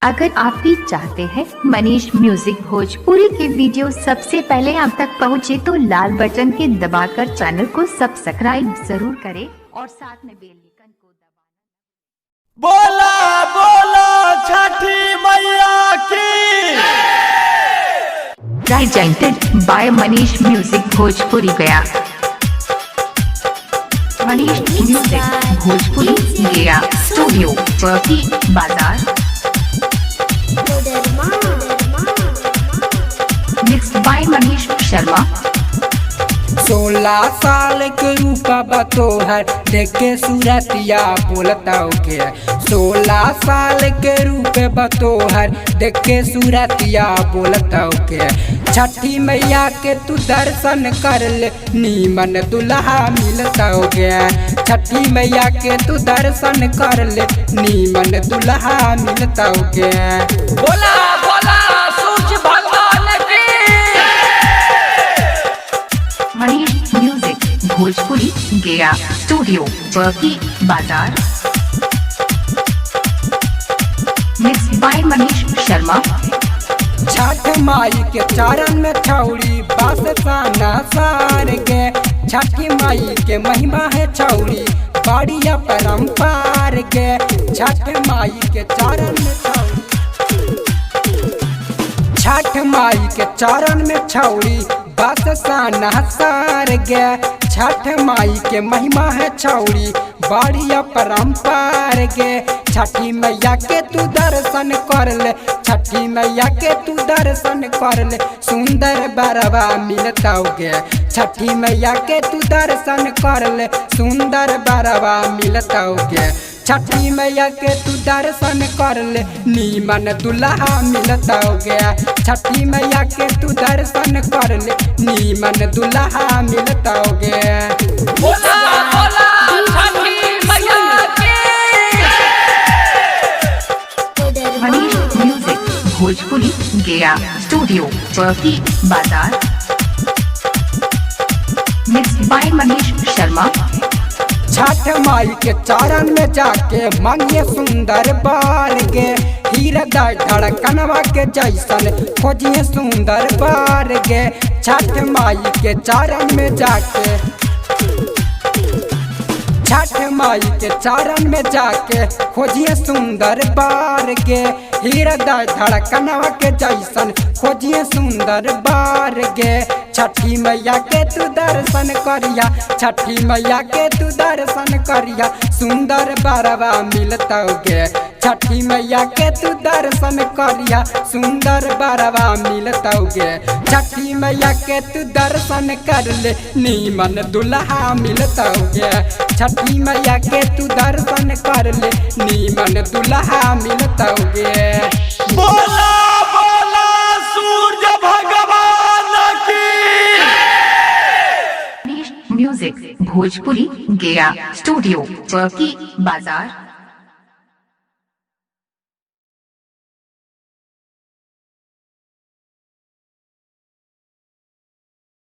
अगर आप भी चाहते हैं मनीष म्यूजिक भोजपुरी के वीडियो सबसे पहले आप तक पहुंचे तो लाल बटन के दबाकर चैनल को सब्सक्राइब जरूर करें और साथ में बेल आइकन को दबाना। बोला बोला छठी मैया की। Presented by Manish music Bhojpuri Gaya. Manish music Bhojpuri Gaya studio चौकी बाजार। Mixed by Manish Sharma. 16 साल के रूपा बतोहर देखे सूरतिया बोलता के 16 साल के रूप बतोहर देखे सूरतिया बोलता के छठी मैया के तू दर्शन कर ले नीमन दुल्हा मिलता गया। छठी मैया के तू दर्शन कर ले नीमन दुल्हा मिलता गया। बोला बोला सूरज भगवान की। मनीष म्यूजिक भोजपुरी गया स्टूडियो चौकी बाजार। Mixed by Manish Sharma. छठ माई के चरण में छौड़ी बस साना सार के छठी माई के महिमा है छौड़ी बड़िया परम्पार के छठ माई के चरण में छौड़ी छठ माई के चरण में छौड़ी बस साना सार गे छठ माई के महिमा है छौड़ी बड़िया परम्पार गे। छठी मैया के तू दर्शन कर ले छठी मैया के तू दर्शन कर ले सुंदर बरवा मिलता गे। छठी मैया के तू दर्शन कर ले सुंदर बरवा मिलता गे। छठी मैया के तू दर्शन कर ले नीमन दुल्हा मिलता गया। छठी मैया के तू दर्शन कर ले नीमन दुल्हा मिलता गया। बोला बोला छठी मैया की। मनीष म्यूजिक भोजपुरी गया स्टूडियो चौकी बाजार। Mixed by Manish Sharma. छठ माई के चरण में जाके मांगे सुंदर बार गे हृदय धड़कनवा के जैसन खोजिए सुंदर बार गे। छठ माई के चरण में जाके छठ माई के चरण में जाके खोजिए सुंदर बार गे हृदय धड़कनवा के जैसन खोजिए सुंदर बार गे। छठी मैया के तू दर्शन करिया छठी मैया के तू दर्शन करिया सुंदर बरवा मिलता गे। छठी मैया के तू दर्शन करिया सुंदर बरवा मिलता गे। छठी मैया के तू दर्शन कर ले नीमन दुल्हा मिलता गे। छठी मैया के तू दर्शन कर ले नीमन दुल्हा मिलता गे। बोला बोला सूरज भगवान की। म्यूजिक भोजपुरी गया स्टूडियो चौकी बाजार।